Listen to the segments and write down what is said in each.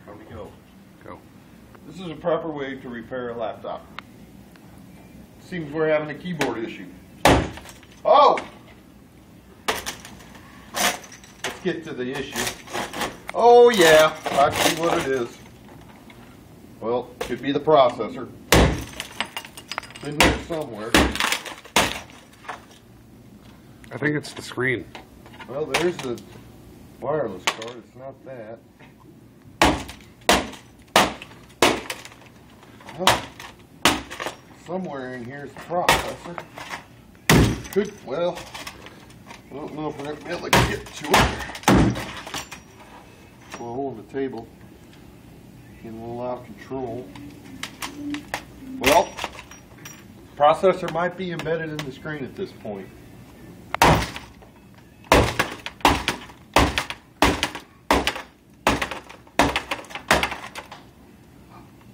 Here we go. Go. This is a proper way to repair a laptop. Seems we're having a keyboard issue. Oh! Let's get to the issue. Oh yeah, I see what it is. Well, could be the processor. It's in here somewhere. I think it's the screen. Well, there's the wireless card. It's not that. Well, somewhere in here is the processor. Well, I don't know if we're going to be able to get to it. Well, on the table. Getting a little out of control. Well, processor might be embedded in the screen at this point.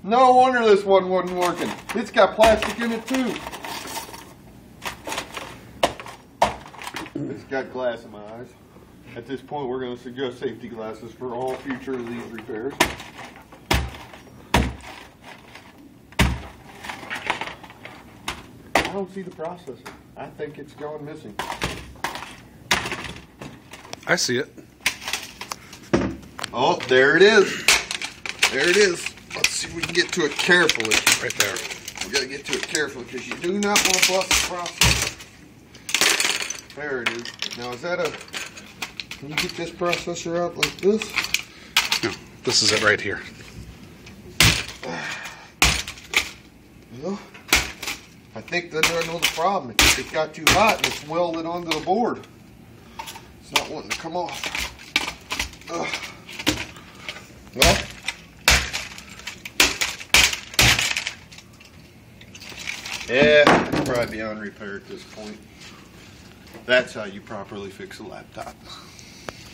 No wonder this one wasn't working. It's got plastic in it too. It's got glass in my eyes. At this point, we're going to suggest safety glasses for all future of these repairs. I don't see the processor. I think it's gone missing. I see it. Oh, there it is. There it is. Let's see if we can get to it carefully. Right there. We got to get to it carefully because you do not want to bust the processor. There it is. Now, is that a... Can you get this processor out like this? No, this is it right here. Well, I think that I know the problem. It got too hot and it's welded onto the board. It's not wanting to come off. Well, yeah, it's probably beyond repair at this point. That's how you properly fix a laptop.